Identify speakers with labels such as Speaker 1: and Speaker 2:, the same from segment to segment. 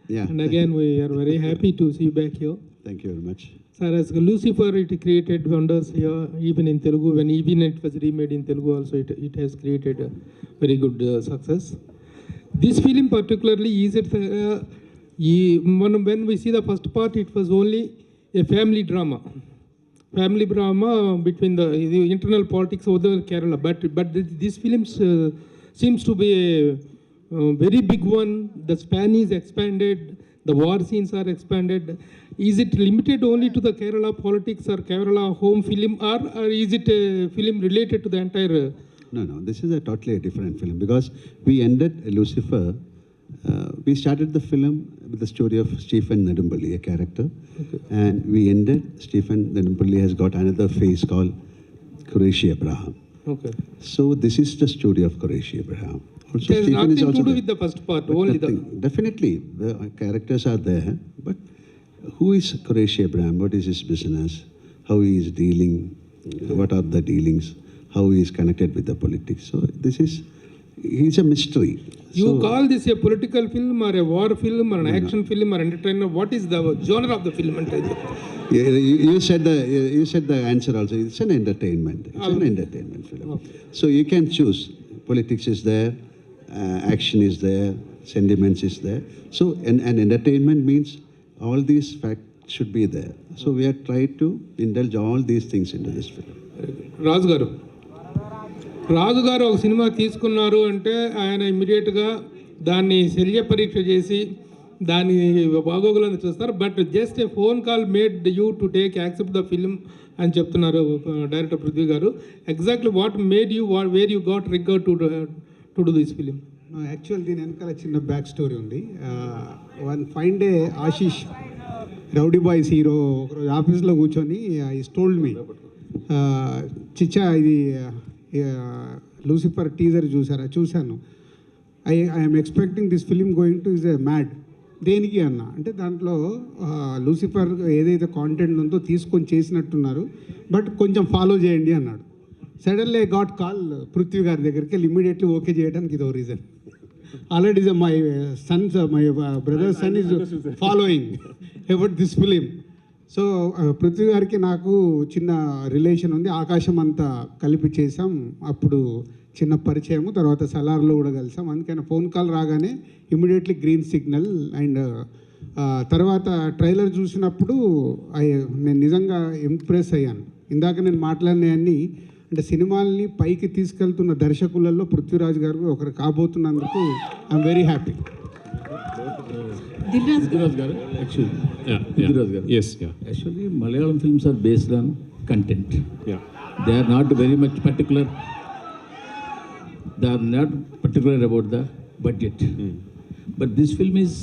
Speaker 1: Yeah.
Speaker 2: And again, we are very happy to see you back here.
Speaker 1: Thank you very much.
Speaker 2: Sir, as Lucifer, it created wonders here, even in Telugu. When even it was remade in Telugu, also it has created a very good success. This film particularly is it when we see the first part, it was only a family drama between the internal politics of the Kerala. But this film seems to be a very big one. The span is expanded. The war scenes are expanded. Is it limited only to the Kerala politics or Kerala home film, or is it a film related to the entire?
Speaker 1: No, this is a totally different film because we ended Lucifer. We started the film with the story of Stephen Nedumpally, a character,
Speaker 2: Okay.
Speaker 1: and we ended. Stephen Nedumpally has got another phase called Qureshi Abraham.
Speaker 2: Okay.
Speaker 1: So this is the story of Qureshi Abraham. Also,
Speaker 2: There's
Speaker 1: Stephen
Speaker 2: nothing
Speaker 1: is also
Speaker 2: to do
Speaker 1: there.
Speaker 2: with the first part,
Speaker 1: But
Speaker 2: only
Speaker 1: nothing. Definitely, the characters are there. But who is Qureshi Abraham? What is his business? How he is dealing? What are the dealings? How he is connected with the politics? So he's a mystery.
Speaker 2: You
Speaker 1: So,
Speaker 2: call this a political film or a war film or an action film or entertainer? What is the genre of the film?
Speaker 1: you said the answer also. It's an entertainment. It's an entertainment film.
Speaker 2: Okay.
Speaker 1: So you can choose. Politics is there, action is there, sentiments is there. So an entertainment means all these facts should be there. So we are trying to indulge all these things into this film.
Speaker 2: రాజు గారు ఒక cinema తీసుకున్నారు అంటే ఆయన ఇమ్మీడియట్గా దాన్ని శల్య పరీక్ష చేసి దాని బాగోగులను చూస్తారు. But just a phone call made you to take accept the film అని చెప్తున్నారు డైరెక్టర్ పృథ్వీ గారు. Exactly what made you where you got రిగర్ to do this film?
Speaker 3: Actual దీని వెనకాల చిన్న బ్యాక్ స్టోరీ ఉంది. One fine day Ashish rowdy boys hero ఒకరోజు ఆఫీస్లో కూర్చొని ఈ టోల్డ్ మీ చిచ్చా ఇది లూసిఫర్ టీజర్ చూశాను. I'm expecting this film going to is a mad. దేనికి అన్న అంటే దాంట్లో లూసిఫర్ ఏదైతే కాంటెంట్ ఉందో తీసుకొని చేసినట్టున్నారు, బట్ కొంచెం ఫాలో చేయండి అన్నాడు. Suddenly I got call Prithvi గారి దగ్గరికి వెళ్ళి ఇమ్మీడియట్లీ ఓకే చేయడానికి ఇదో reason. Already my Sons my brother sun is following about this film. So Prithvi గారికి నాకు చిన్న రిలేషన్ ఉంది. ఆకాశం అంతా కలిపి చేసాం. అప్పుడు చిన్న పరిచయము, తర్వాత సలార్లో కూడా కలిసాం. అందుకని ఫోన్ కాల్ రాగానే ఇమ్మీడియట్లీ గ్రీన్ సిగ్నల్. అండ్ తర్వాత ట్రైలర్ చూసినప్పుడు నేను నిజంగా ఇంప్రెస్ అయ్యాను. ఇందాక నేను మాట్లాడినవన్నీ అంటే సినిమాల్ని పైకి తీసుకెళ్తున్న దర్శకులలో పృథ్వీరాజ్ గారు ఒకరు కాబోతున్నందుకు I'm very happy.
Speaker 4: Dilraj garu, actually.
Speaker 5: Yeah.
Speaker 4: Dilraj garu.
Speaker 5: Yes, yeah.
Speaker 4: Actually, Malayalam films are based on content.
Speaker 5: Yeah.
Speaker 4: They are not very much particular. They are not particular about the budget. But this film is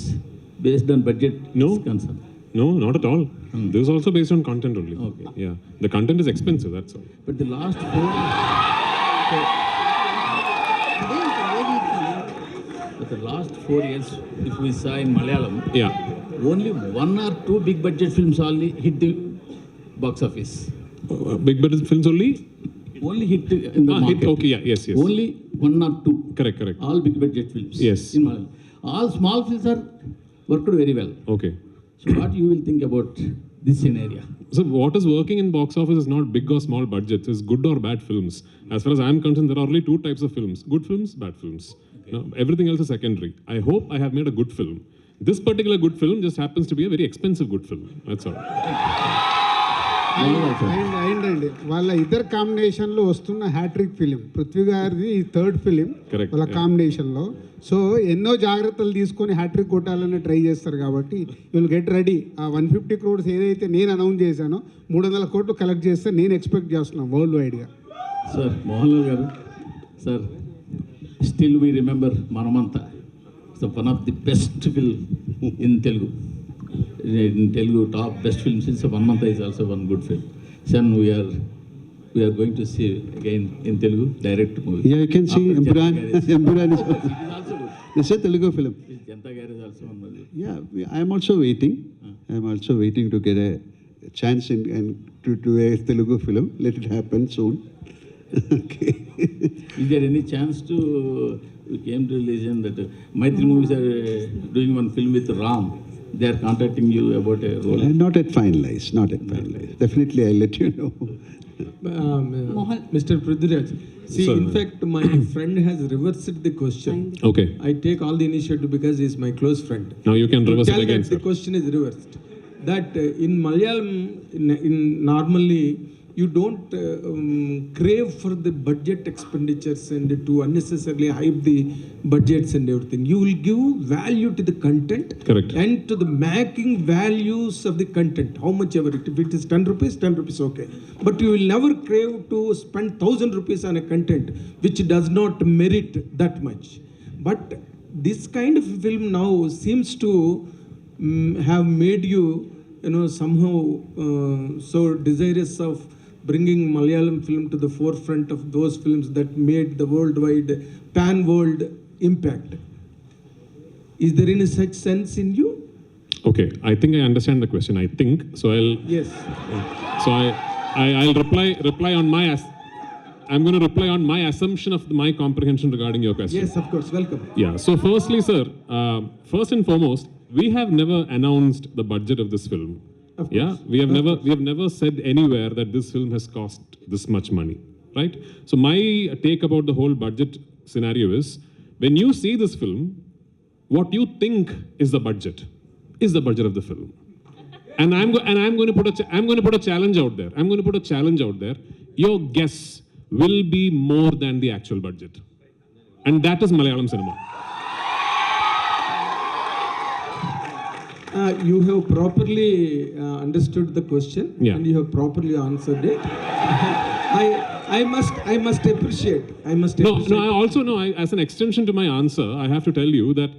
Speaker 4: based on budget.
Speaker 5: No.
Speaker 4: Concern.
Speaker 5: No, not at all. This is also based on content only.
Speaker 4: Okay.
Speaker 5: Yeah. The content is expensive, that's all.
Speaker 4: But the last four. But the last 4 years, if we saw in Malayalam,
Speaker 5: Yeah.
Speaker 4: only 1 or 2 big budget films only hit the box office.
Speaker 5: Big budget films only?
Speaker 4: Only hit in the market.
Speaker 5: Hit, okay, yeah, yes.
Speaker 4: Only 1 or 2.
Speaker 5: Correct.
Speaker 4: All big budget films.
Speaker 5: Yes.
Speaker 4: In Malayalam. All small films are worked very well.
Speaker 5: Okay.
Speaker 4: So what you will think about this scenario?
Speaker 5: So what is working in box office is not big or small budgets, it's good or bad films. As far as I am concerned, there are only 2 types of films, good films, bad films. Now, everything else is secondary. I hope I have made a good film. This particular good film just happens to be a very expensive good film, that's all.
Speaker 3: అయిందండి వాళ్ళ ఇద్దరు కాంబినేషన్లో వస్తున్న hat trick film. Prithvi గారిది ఈ third film
Speaker 5: Correct,
Speaker 3: వాళ్ళ
Speaker 5: yeah.
Speaker 3: కాంబినేషన్లో. So ఎన్నో జాగ్రత్తలు తీసుకొని హ్యాట్రిక్ కొట్టాలని ట్రై చేస్తారు కాబట్టి విల్ గెట్ రెడీ. ఆ 150 crores ఏదైతే నేను అనౌన్స్ చేశానో 300 crores కలెక్ట్ చేస్తే నేను ఎక్స్పెక్ట్ చేస్తున్నాను వరల్డ్ వైడ్గా.
Speaker 4: Sir, Mohanlal garu, sir, still we remember Manamanta. It's one of the best film in Telugu. In Telugu, top best films is Manamanta is also one good film. Son, we are going to see again in Telugu direct movie.
Speaker 1: Yeah, you can see
Speaker 4: After
Speaker 1: Empuran.
Speaker 4: Janta
Speaker 1: Empuran is
Speaker 4: Garage. It is also good.
Speaker 1: it's a Telugu film.
Speaker 4: Janta Garage is also one movie.
Speaker 1: Yeah, I am also waiting. I am also waiting to get a chance to a Telugu film. Let it happen soon. Okay.
Speaker 4: Is there any chance to we came to realization that Maitri movies are doing one film with Ram. They are contacting you about a role.
Speaker 1: Not at finalized, not at finalized. Definitely, I'll let you know.
Speaker 6: Mr. Prithviraj, see,
Speaker 5: Sir.
Speaker 6: in fact, my friend has reversed the question.
Speaker 5: Okay.
Speaker 6: I take all the initiative because he is my close friend.
Speaker 5: Now you can reverse
Speaker 6: Tell
Speaker 5: it again,
Speaker 6: that the
Speaker 5: sir.
Speaker 6: question is reversed. That in Malayalam, in normally, you don't crave for the budget expenditures and to unnecessarily hype the budgets and everything. You will give value to the content.
Speaker 5: Correct.
Speaker 6: And to the making values of the content, how much ever it. If it is 10 rupees, okay. But you will never crave to spend 1,000 rupees on a content which does not merit that much. But this kind of film now seems to have made you, somehow so desirous of bringing Malayalam film to the forefront of those films that made the worldwide, pan-world impact. Is there any such sense in you?
Speaker 5: Okay, I think I understand the question. I think so.
Speaker 6: Yes.
Speaker 5: So I'll reply on my. I'm going to reply on my assumption of my comprehension regarding your question.
Speaker 6: Yes, of course. Welcome.
Speaker 5: Yeah. So firstly, sir, first and foremost, we have never announced the budget of this film. Yeah, we have never said anywhere that this film has cost this much money, right? So my take about the whole budget scenario is, when you see this film, what you think is the budget of the film. And I'm going to put a challenge out there. I'm going to put a challenge out there. Your guess will be more than the actual budget, and that is Malayalam cinema.
Speaker 6: You have properly understood the question,
Speaker 5: Yeah.
Speaker 6: and you have properly answered it. I must appreciate.
Speaker 5: As an extension to my answer, I have to tell you that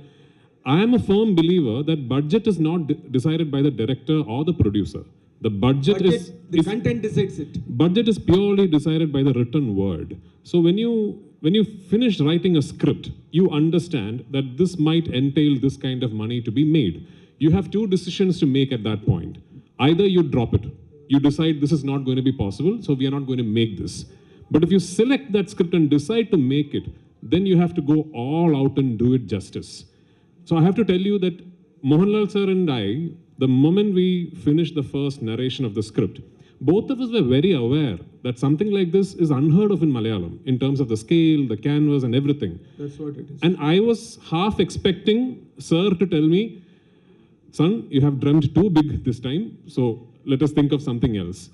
Speaker 5: I am a firm believer that budget is not decided by the director or the producer. The budget is
Speaker 6: content decides it.
Speaker 5: budget is purely decided by the written word. So when you finish writing a script, you understand that this might entail this kind of money to be made. You have two decisions to make at that point. Either you drop it, you decide this is not going to be possible, so we are not going to make this. But if you select that script and decide to make it, then you have to go all out and do it justice. So I have to tell you that Mohanlal sir and I, the moment we finished the first narration of the script, both of us were very aware that something like this is unheard of in Malayalam in terms of the scale, the canvas and everything.
Speaker 6: That's what it is.
Speaker 5: And I was half expecting sir to tell me, son, you have dreamt too big this time, so let us think of something else.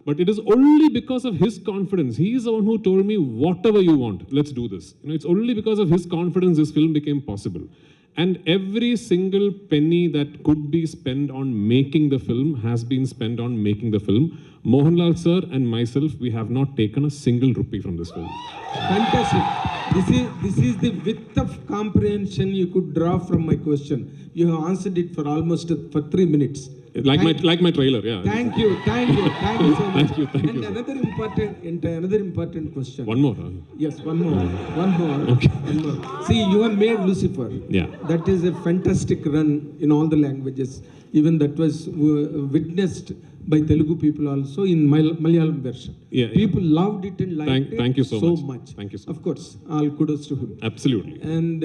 Speaker 5: But it is only because of his confidence. He is the one who told me, whatever you want, let's do this. It's only because of his confidence this film became possible. And every single penny that could be spent on making the film has been spent on making the film. Mohanlal sir and myself, we have not taken a single rupee from this film.
Speaker 6: Fantastic. This is the width of comprehension you could draw from my question. You have answered it for almost 3 minutes.
Speaker 5: Like my trailer, yeah.
Speaker 6: Thank you so much.
Speaker 5: Thank you.
Speaker 6: And another important question.
Speaker 5: One more.
Speaker 6: Yes, one more.
Speaker 5: Okay.
Speaker 6: One more. See, you have made Lucifer.
Speaker 5: Yeah.
Speaker 6: That is a fantastic run in all the languages. Even that was witnessed by Telugu people also in Malayalam version.
Speaker 5: Yeah.
Speaker 6: People loved it and liked it
Speaker 5: Thank you so
Speaker 6: much.
Speaker 5: Thank you so
Speaker 6: Of course, all kudos to him.
Speaker 5: Absolutely.
Speaker 6: And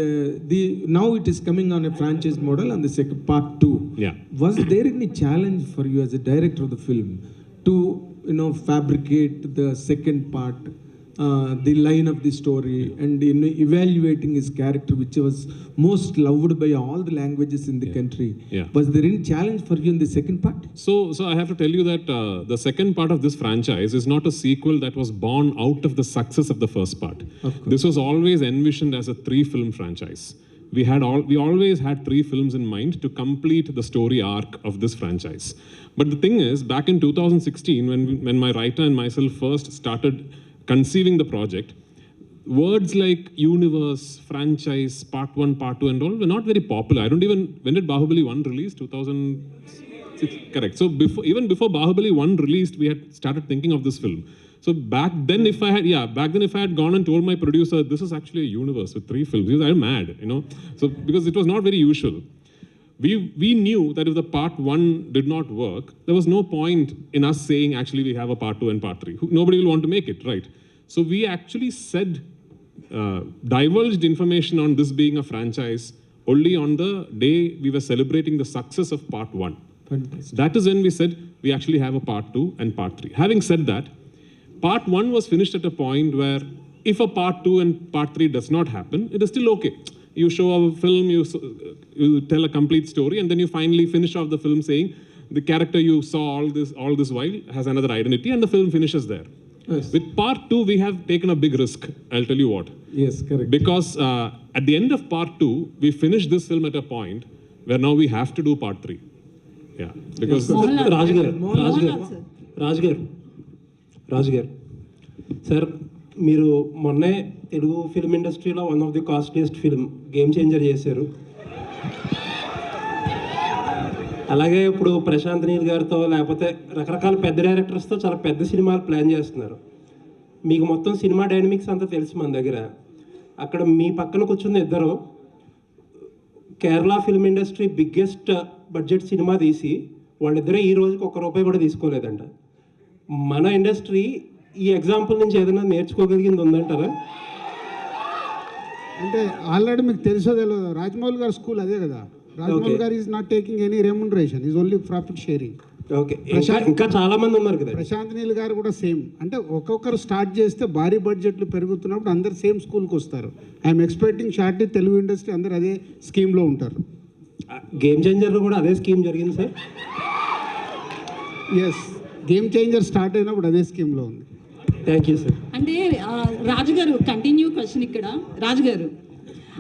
Speaker 6: now it is coming on a franchise model on the second part 2.
Speaker 5: Yeah.
Speaker 6: Was there any challenge for you as a director of the film to fabricate the second part, the line of the story, and evaluating his character, which was most loved by all the languages in the country?
Speaker 5: Yeah.
Speaker 6: Was there any challenge for you in the second part?
Speaker 5: So I have to tell you that the second part of this franchise is not a sequel that was born out of the success of the first part.
Speaker 6: Of course.
Speaker 5: This was always envisioned as a 3-film franchise. We always had 3 films in mind to complete the story arc of this franchise. But the thing is, back in 2016, when my writer and myself first started conceiving the project, words like universe, franchise, part 1, part 2 and all were not very popular. When did Bahubali 1 release? 2006? Correct. So even before Bahubali 1 released, we had started thinking of this film. So back then if I had gone and told my producer, this is actually a universe with 3 films, because I'm mad, So because it was not very usual. We knew that if the part 1 did not work, there was no point in us saying, actually, we have a part 2 and part 3. Nobody will want to make it, right? So we actually said divulged information on this being a franchise only on the day we were celebrating the success of part 1.
Speaker 6: Fantastic.
Speaker 5: That is when we said we actually have a part 2 and part 3. Having said that, part 1 was finished at a point where if a part 2 and part 3 does not happen, it is still okay. You show a film, you tell a complete story, and then you finally finish off the film saying the character you saw all this while has another identity, and the film finishes there.
Speaker 6: Yes.
Speaker 5: With part 2, we have taken a big risk. I'll tell you what.
Speaker 6: Yes, correct.
Speaker 5: Because at the end of part 2, we finished this film at a point where now we have to do part 3. Yeah, because
Speaker 7: రాజు గారు sir మీరు మొన్నే Telugu film ఇండస్ట్రీలో one of the costliest film game changer చేశారు. అలాగే ఇప్పుడు ప్రశాంత్ నీల్ గారితో లేకపోతే రకరకాల పెద్ద డైరెక్టర్స్తో చాలా పెద్ద సినిమాలు ప్లాన్ చేస్తున్నారు. మీకు మొత్తం సినిమా డైనమిక్స్ అంతా తెలుసు మన దగ్గర. అక్కడ మీ పక్కన కూర్చున్న ఇద్దరు Kerala film industry biggest budget cinema తీసి వాళ్ళిద్దరే ఈ రోజుకి ₹1 కూడా తీసుకోలేదంట. మన ఇండస్ట్రీ ఈ ఎగ్జాంపుల్ నుంచి ఏదైనా నేర్చుకోగలిగింది ఉందంటారా?
Speaker 3: అంటే ఆల్రెడీ మీకు తెలుసో తెలియదు, రాజమౌళి గారి స్కూల్ అదే కదా. రాజమౌళి గారు is not taking any remuneration, is only profit sharing.
Speaker 7: Okay, ఇంకా చాలా మంది ఉన్నారు కదా.
Speaker 3: ప్రశాంత్ నీల్ గారు కూడా సేమ్. అంటే ఒక్కొక్కరు స్టార్ట్ చేస్తే భారీ బడ్జెట్లు పెరుగుతున్నప్పుడు అందరు సేమ్ స్కూల్కి వస్తారు. I'm expecting short Telugu industry అందరు అదే స్కీమ్లో ఉంటారు.
Speaker 7: గేమ్ చేంజర్లో కూడా అదే స్కీమ్ జరిగింది sir.
Speaker 3: Yes, game changer start అయినప్పుడు అదే స్కీమ్లో ఉంది.
Speaker 7: Thank you sir.
Speaker 8: అంటే రాజుగారు కంటిన్యూ క్వశ్చన్ ఇక్కడ రాజుగారు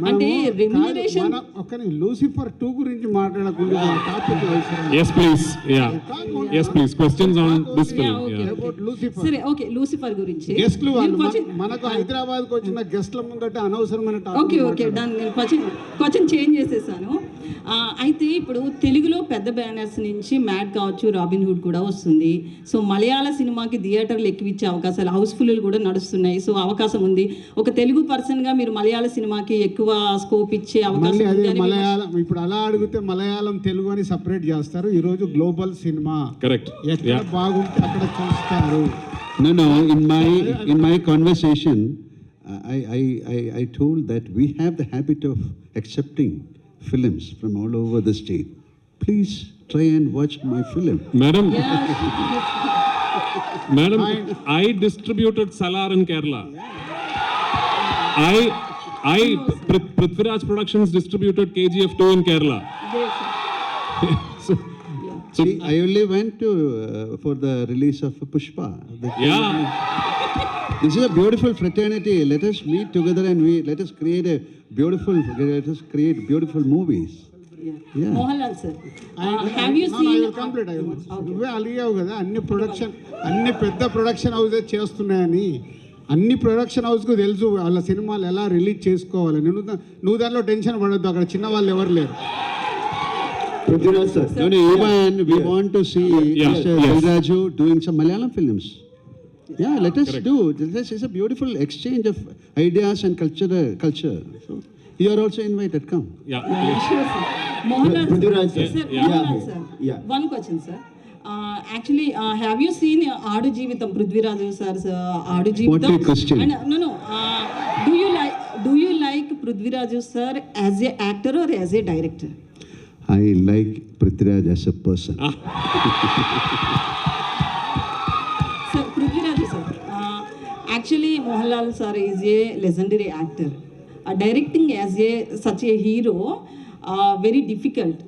Speaker 8: అంటే రెమ్యునరేషన్
Speaker 3: ఒక్కని లూసిఫర్ 2 గురించి మాట్లాడకుండా topic
Speaker 5: yes, please. Yeah. Yes, please. Questions on this film. Yeah.
Speaker 3: Lucifer.
Speaker 8: సరే, ఓకే, లూసిఫర్ గురించి
Speaker 3: గెస్ట్లు వాళ్ళు మనకు హైదరాబాద్కి వచ్చిన గెస్ట్ల ముందట అనవసరమైన
Speaker 8: ఓకే ఓకే డన్. నేను క్వశ్చన్ చేంజ్ చేసేసాను. అయితే ఇప్పుడు తెలుగులో పెద్ద బ్యానర్స్ నుంచి మ్యాడ్ కావచ్చు, రాబిన్ హుడ్ కూడా వస్తుంది. సో మలయాళ సినిమాకి థియేటర్లు ఎక్కువిచ్చే అవకాశాలు, హౌస్ఫుల్ కూడా నడుస్తున్నాయి. సో అవకాశం ఉంది. ఒక తెలుగు పర్సన్గా మీరు మలయాళ సినిమాకి ఎక్కువ స్కోప్ ఇచ్చే అవకాశం ఉంది అని
Speaker 3: మలయాళం ఇప్పుడు అలా అడిగితే మలయాళం తెలుగు అని సపరేట్ చేస్తారు. ఈరోజు గ్లోబల్ సినిమా
Speaker 5: Correct.
Speaker 3: ఎక్కడ బాగుంటే అక్కడ చూస్తారు.
Speaker 1: No. In my conversation, I told that we have the habit of accepting films from all over the state. Please try and watch my film.
Speaker 5: Madam, I distributed Salar in Kerala. Prithviraj Productions distributed KGF 2 in Kerala. so
Speaker 1: See, I only went to for the release of Pushpa.
Speaker 5: yeah.
Speaker 1: This is a beautiful fraternity. Let us meet together and let us create beautiful movies. Yeah.
Speaker 8: Mohan Lal sir, have you seen
Speaker 3: నువ్వే అలిగావు కదా అన్ని పెద్ద production houses చేస్తున్నాయని. అన్ని production హౌస్కు తెలుసు వాళ్ళ సినిమాలు ఎలా రిలీజ్ చేసుకోవాలి. నువ్వు దానిలో టెన్షన్ పడొద్దు, అక్కడ చిన్న వాళ్ళు ఎవరు లేరు.
Speaker 1: No, even we want to see Mr. Dilraju doing some Malayalam films. Yeah, let us do. This is a beautiful exchange of ideas and culture. So you are also invited. Come.
Speaker 5: Yeah.
Speaker 8: Mohan Lal
Speaker 9: Prithviraj sir.
Speaker 8: Sir, Mohan Lal sir, one question sir. Actually have you seen ఆడు జీవితం, Prithviraj sir ఆడు జీవితం?
Speaker 1: What a question.
Speaker 8: No. Do you like Prithviraj sir as a actor or as a director?
Speaker 1: I like Prithviraj as a person.
Speaker 8: Sir, Prithviraj sir, actually Mohanlal sir is a legendary actor. Directing as such a hero, very difficult.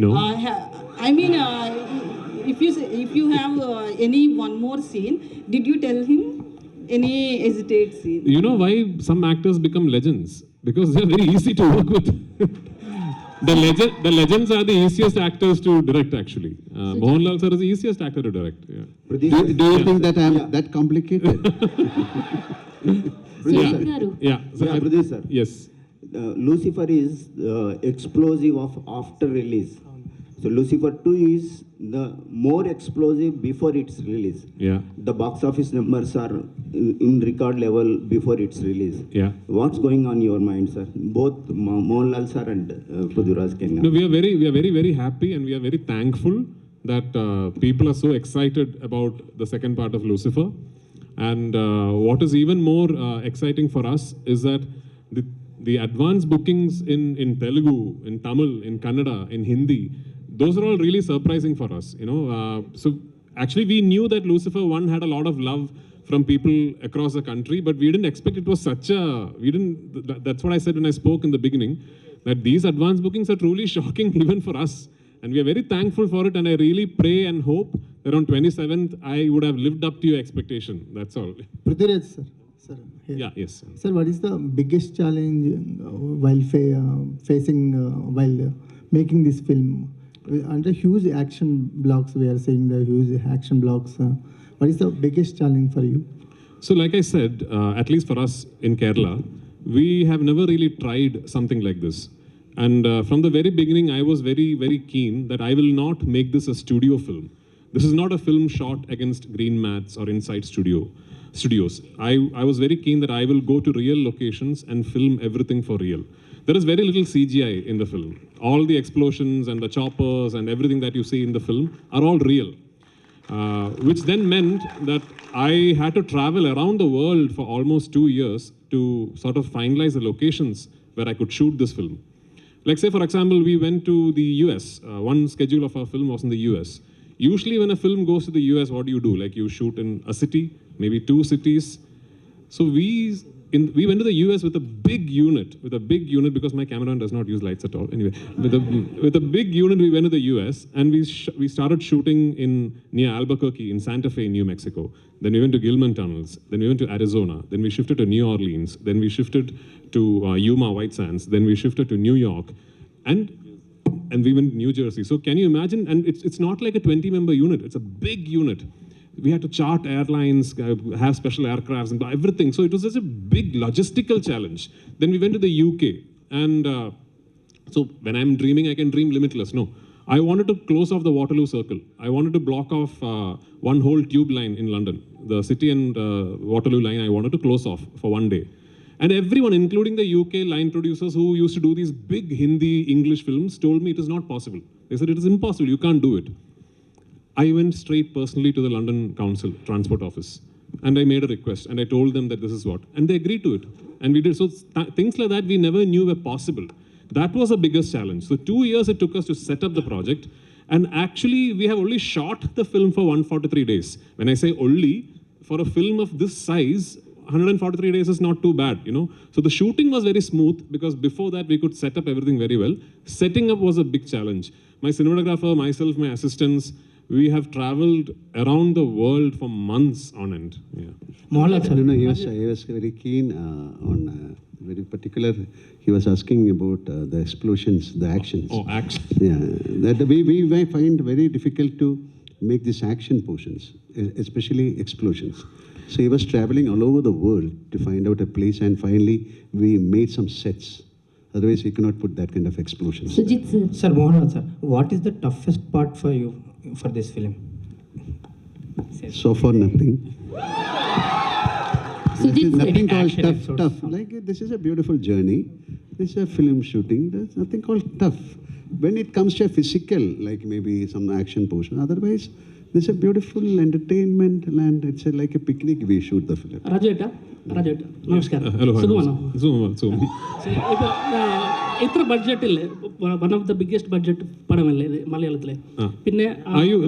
Speaker 5: No.
Speaker 8: I mean, if you have any one more scene, did you tell him any hesitate scene?
Speaker 5: You know why some actors become legends? Because they're very easy to work with. The legends are the easiest actors to direct, actually. Mohanlal sir is the easiest actor to direct. Yeah.
Speaker 1: Do you think that I am that complicated?
Speaker 5: Yeah. So
Speaker 9: Pradeep sir.
Speaker 5: Yes.
Speaker 9: Lucifer is explosive of after release. So Lucifer 2 is the more explosive before its release.
Speaker 5: Yeah.
Speaker 9: The box office numbers are in record level before its release.
Speaker 5: Yeah.
Speaker 9: What's going on in your mind, sir? Both Mohanlal sir and Prithviraj Kenna.
Speaker 5: No, we are very happy and we are very thankful that people are so excited about the second part of Lucifer. And what is even more exciting for us is that the advance bookings in Telugu, in Tamil, in Kannada, in Hindi, those are all really surprising for us, you know. So actually we knew that Lucifer 1 had a lot of love from people across the country, but we didn't expect it was such a, that's what I said when I spoke in the beginning, that these advance bookings are truly shocking even for us. And we are very thankful for it, and I really pray and hope that on 27th I would have lived up to your expectation. That's all.
Speaker 10: Prithviraj, sir. Sir, here.
Speaker 5: Yeah, yes.
Speaker 10: Sir, what is the biggest challenge while facing while making this film? Under huge action blocks, we are seeing the huge action blocks. What is the biggest challenge for you?
Speaker 5: So like I said, at least for us in Kerala, we have never really tried something like this. And from the very beginning, I was very, very keen that I will not make this a studio film. This is not a film shot against green mats or inside studios. I was very keen that I will go to real locations and film everything for real. There is very little CGI in the film. All the explosions and the choppers and everything that you see in the film are all real. Which then meant that I had to travel around the world for almost 2 years to sort of finalize the locations where I could shoot this film. Like say, for example, we went to the US. One schedule of our film was in the US. Usually when a film goes to the US, what do? Like you shoot in a city, maybe 2 cities. So we went to the US with a big unit, because my cameraman does not use lights at all. Anyway, with a big unit, we went to the US and we started shooting near Albuquerque in Santa Fe, New Mexico. Then we went to Gilman Tunnels. Then we went to Arizona. Then we shifted to New Orleans. Then we shifted to Yuma White Sands. Then we shifted to New York, and we went to New Jersey. So can you imagine? And it's not like a 20-member unit. It's a big unit. We had to chart airlines, have special aircrafts and everything. So it was such a big logistical challenge. Then we went to the UK. And so when I'm dreaming, I can dream limitless. No, I wanted to close off the Waterloo Circle. I wanted to block off one whole tube line in London. The City and Waterloo line, I wanted to close off for 1 day. And everyone, including the UK line producers who used to do these big Hindi, English films, told me it is not possible. They said, it is impossible, you can't do it. I went straight personally to the London Council Transport Office, and I made a request, and I told them that this is what, and they agreed to it, and we did. So things like that we never knew were possible. That was the biggest challenge. So 2 years it took us to set up the project, and actually we have only shot the film for 143 days. When I say only, for a film of this size, 143 days is not too bad, you know. So the shooting was very smooth because before that we could set up everything very well. Setting up was a big challenge. My cinematographer, myself, my assistants, we have traveled around the world for months on end. Yeah.
Speaker 1: Mohanlal, no, he was very keen on very particular. He was asking about the explosions, the actions.
Speaker 5: Oh, action.
Speaker 1: Yeah, that we may find very difficult to make these action portions, especially explosions. So he was traveling all over the world to find out a place, and finally we made some sets. Otherwise, we cannot put that kind of explosions.
Speaker 11: Sujit sir.
Speaker 12: Sir, Mohanlal sir, what is the toughest part for you for this film?
Speaker 1: So far, nothing.
Speaker 11: Sujit sir.
Speaker 1: Nothing called
Speaker 12: Action
Speaker 1: tough.
Speaker 12: episodes.
Speaker 1: Tough. Like this is a beautiful journey. This is a film shooting. There's nothing called tough. When it comes to a physical, like maybe some action portion. Otherwise, this is a beautiful entertainment, and it's like a picnic. We shoot the film.
Speaker 11: Rajeta, ನಮಸ್ಕಾರ
Speaker 5: Hello.
Speaker 11: ಸುಗಮನ
Speaker 5: Zoom.
Speaker 11: ഇത്ര ബഡ്ജറ്റിൽ one of the biggest budget പടമല്ലേ ഇത് മലയാളത്തിലെ പിന്നെ
Speaker 5: Are you?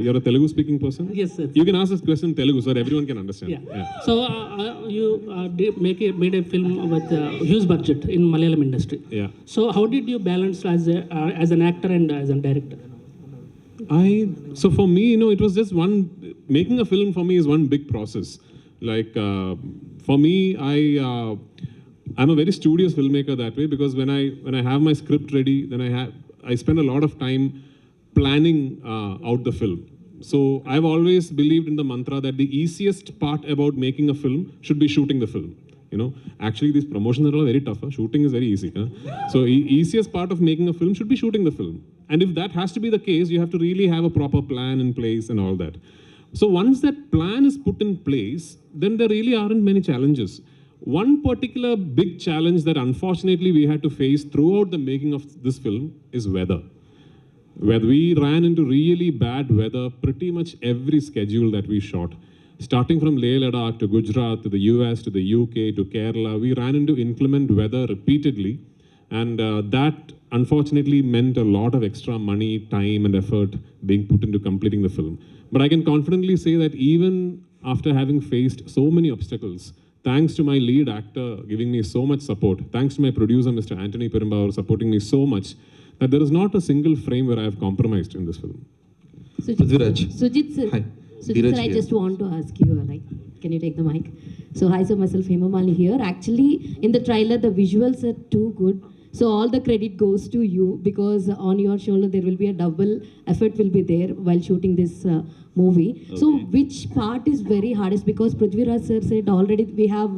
Speaker 5: You're a Telugu speaking person.
Speaker 11: Yes, sir.
Speaker 5: You can ask this question in Telugu, so that everyone can understand.
Speaker 11: Yeah. So you made a film with huge budget in Malayalam industry.
Speaker 5: Yeah.
Speaker 11: So how did you balance as an actor and as a director?
Speaker 5: So for me, it was just making a film for me is one big process. Like for me, I'm a very studious filmmaker that way, because when I have my script ready, then I spend a lot of time planning out the film. So I've always believed in the mantra that the easiest part about making a film should be shooting the film. Actually these promotions are all very tough. Shooting is very easy. So easiest part of making a film should be shooting the film. And if that has to be the case, you have to really have a proper plan in place and all that. So once that plan is put in place, then there really aren't many challenges. One particular big challenge that unfortunately we had to face throughout the making of this film is weather. Where we ran into really bad weather pretty much every schedule that we shot. starting from Leh Ladakh to Gujarat to the US to the UK to Kerala, we ran into inclement weather repeatedly. And that unfortunately meant a lot of extra money, time, and effort being put into completing the film. But I can confidently say that even after having faced so many obstacles, thanks to my lead actor giving me so much support, thanks to my producer, Mr. Anthony Perumbavoor, supporting me so much, that there is not a single frame where I have compromised in this film.
Speaker 13: Sujit sir,
Speaker 14: Hi.
Speaker 13: Sujit sir, I just want to ask you, like, can you take the mic? So, hi sir, myself Hema Malini here. Actually, in the trailer, the visuals are too good. So all the credit goes to you, because on your shoulder there will be a double effort will be there while shooting this movie. Okay. So which part is very hardest? Because Prithviraj sir said already we have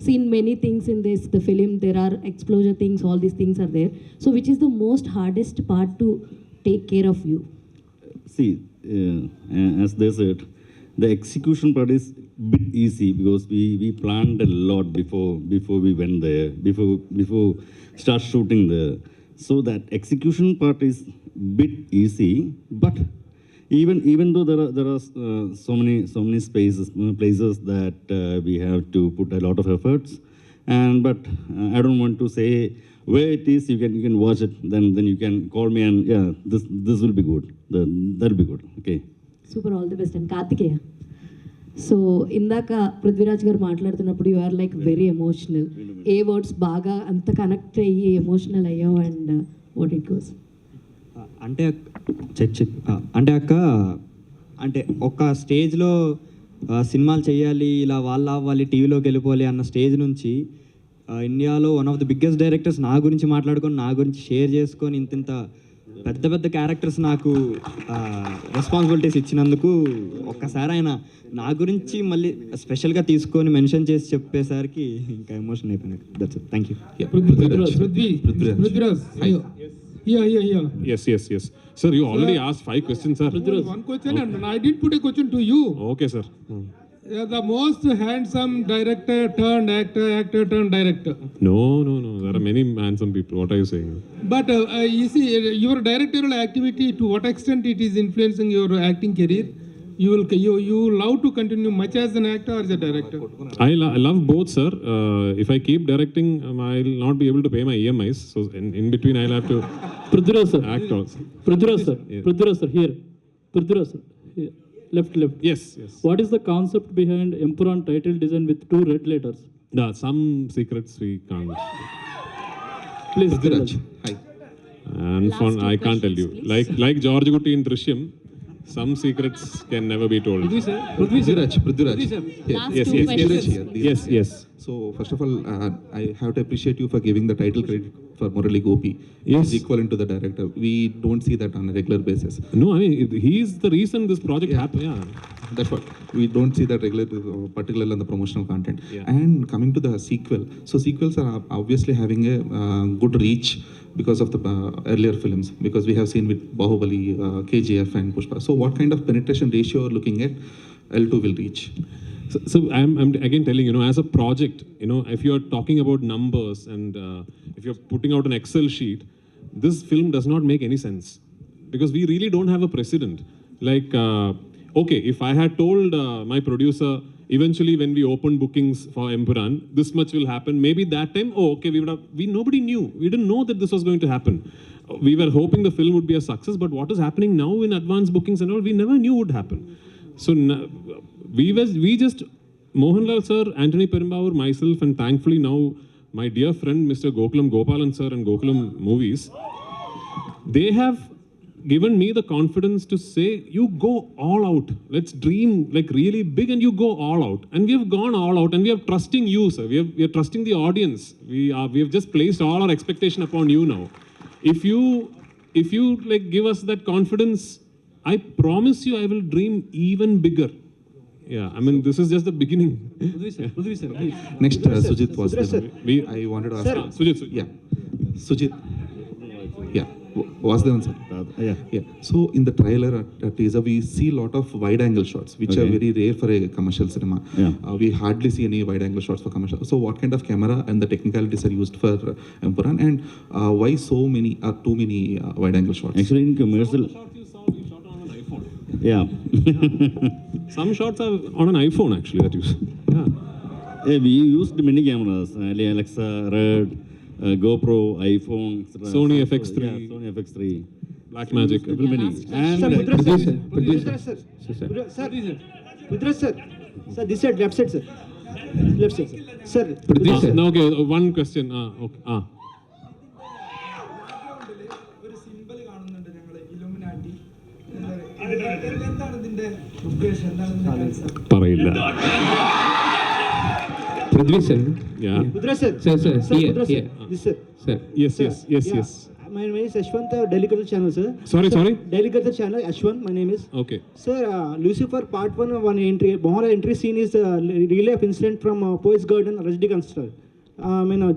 Speaker 13: seen many things in the film. There are explosion things, all these things are there. So which is the most hardest part to take care of you?
Speaker 9: See, as they said, the execution part is bit easy because we planned a lot before we went there, before start shooting there. So that execution part is bit easy, but even though there are so many places that we have to put a lot of efforts, but I don't want to say where it is. You can watch it, then you can call me and yeah, this will be good. That'll be good. Okay.
Speaker 13: Super, all the best. And Kartikeya. So ఇందాక పృథ్వీరాజ్ గారు మాట్లాడుతున్నప్పుడు you are like very emotional. ఏ words బాగా అంత connect అయ్యి emotional అయ్యావు and what it goes?
Speaker 15: అంటే అక్క అంటే ఒక స్టేజ్లో సినిమాలు చేయాలి, ఇలా వాళ్ళ అవ్వాలి, టీవీలోకి వెళ్ళిపోవాలి అన్న స్టేజ్ నుంచి ఇండియాలో one of the biggest directors నా గురించి మాట్లాడుకొని, నా గురించి షేర్ చేసుకొని ఇంత పెద్ద క్యారెక్టర్స్ నాకు రెస్పాన్సిబిలిటీస్ ఇచ్చినందుకు ఒక్కసారి ఆయన నా గురించి మళ్ళీ స్పెషల్గా తీసుకొని మెన్షన్ చేసి చెప్పేసరికి ఇంకా ఎమోషన్ అయిపోయినాయి. That's it. Thank you.
Speaker 5: Yes. Sir, you already asked 5 questions, sir.
Speaker 2: One question, and I did put a question to you.
Speaker 5: Okay, sir.
Speaker 2: The most handsome director turned actor turned director.
Speaker 5: No. There are many handsome people. What are you saying?
Speaker 2: But you see, your directorial activity, to what extent it is influencing your acting career? You love to continue much as an actor or as a director?
Speaker 5: I love both, sir. If I keep directing, I'll not be able to pay my EMIs. So in between, I'll have to act also.
Speaker 11: Prithviraj sir, here. Prithviraj sir, here. Left.
Speaker 5: Yes.
Speaker 11: What is the concept behind Empuran title design with 2 red letters?
Speaker 5: Some secrets we can't.
Speaker 11: Please.
Speaker 14: Prithviraj. Hi.
Speaker 5: And I can't tell you. Like George Gutti in Drishyam, some secrets can never be told.
Speaker 14: Prithviraj.
Speaker 5: Yes.
Speaker 14: So first of all, I have to appreciate you for giving the title credit for Murali Gopi.
Speaker 5: Yes.
Speaker 14: He's equivalent to the director. We don't see that on a regular basis.
Speaker 5: No, I mean, he's the reason this project happened. Yeah.
Speaker 14: That's what. We don't see that regular, particularly on the promotional content.
Speaker 5: Yeah.
Speaker 14: And coming to the sequel. So sequels are obviously having a good reach because of the earlier films, because we have seen with Bahubali, KGF and Pushpa. So what kind of penetration ratio are looking at L2 will reach?
Speaker 5: So I'm again telling, as a project, if you're talking about numbers and if you're putting out an Excel sheet, this film does not make any sense because we really don't have a precedent. Like, okay, if I had told my producer, eventually when we open bookings for Empuran, this much will happen, maybe that time, nobody knew. We didn't know that this was going to happen. We were hoping the film would be a success, but what is happening now in advance bookings and all, we never knew would happen. So we just, Mohanlal sir, Anthony Perumbavoor, myself, and thankfully now my dear friend Mr. Gokulam Gopalan sir and Gokulam Movies, they have given me the confidence to say, you go all out. Let's dream like really big and you go all out. And we have gone all out and we are trusting you, sir. We are trusting the audience. We have just placed all our expectation upon you now. If you like give us that confidence, I promise you I will dream even bigger. Yeah, I mean, this is just the beginning.
Speaker 14: Prithvi sir, next, Sujit was there. I wanted to ask.
Speaker 5: Sujit.
Speaker 14: Yeah. Sujit. Yeah. Was there one, sir? Yeah. So in the trailer, teaser, we see a lot of wide-angle shots, which are very rare for a commercial cinema.
Speaker 9: Yeah.
Speaker 14: We hardly see any wide-angle shots for commercial. So what kind of camera and the technicalities are used for Empuran, and why too many wide-angle shots?
Speaker 9: Actually, in commercial. Yeah.
Speaker 5: Some shots are on an iPhone actually that use. Yeah.
Speaker 9: Yeah, we used many cameras, Alexa, Red, GoPro, iPhone, etc.
Speaker 5: Sony FX3.
Speaker 9: Yeah, Sony FX3.
Speaker 5: Blackmagic.
Speaker 9: Many. And
Speaker 10: Pudra sir, this side, left side, sir. Left side, sir.
Speaker 5: Now, okay, one question. Okay. പറയില്ല.
Speaker 2: Prithvi sir.
Speaker 5: Yeah.
Speaker 10: Pudra sir.
Speaker 2: Sir, here.
Speaker 10: This sir.
Speaker 2: Sir.
Speaker 5: Yes.
Speaker 10: My name is Ashwant, Daily Culture Channel, sir.
Speaker 5: Sorry.
Speaker 10: Daily Culture Channel, Ashwant, my name is.
Speaker 5: Okay.
Speaker 10: Sir, Lucifer Part 1, one entry, Bohara entry scene is real life incident from Poets Garden, Rajnikant.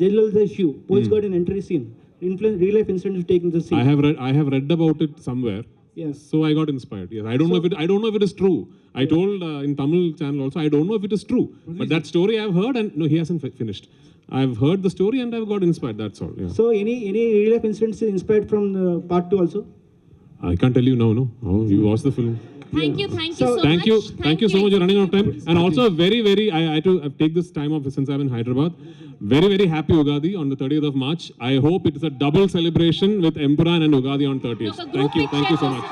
Speaker 10: Jailal the issue, Poets Garden entry scene. Real life incident is taking the scene.
Speaker 5: I have read about it somewhere.
Speaker 10: Yes.
Speaker 5: So I got inspired. Yes. I don't know if it is true. I told in Tamil channel also, I don't know if it is true. But that story I've heard, and no, he hasn't finished. I've heard the story and I've got inspired. That's all. Yeah.
Speaker 10: So any real life incidents inspired from Part 2 also?
Speaker 5: I can't tell you now. No. Oh, you watched the film.
Speaker 16: Thank you so much.
Speaker 5: Thank you so much. You're running out of time. And also very, I had to take this time off since I'm in Hyderabad. Very, very happy Ugadi on the 30th of March. I hope it is a double celebration with Empuran and Ugadi on 30th. Thank you so much.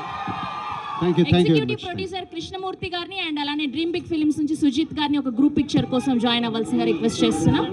Speaker 1: Thank you
Speaker 16: executive producer Krishnamurthy గారిని and అలానే dream big films నుంచి సుజిత్ గారిని ఒక group picture కోసం join అవ్వాల్సిందిగా request చేస్తున్నాం.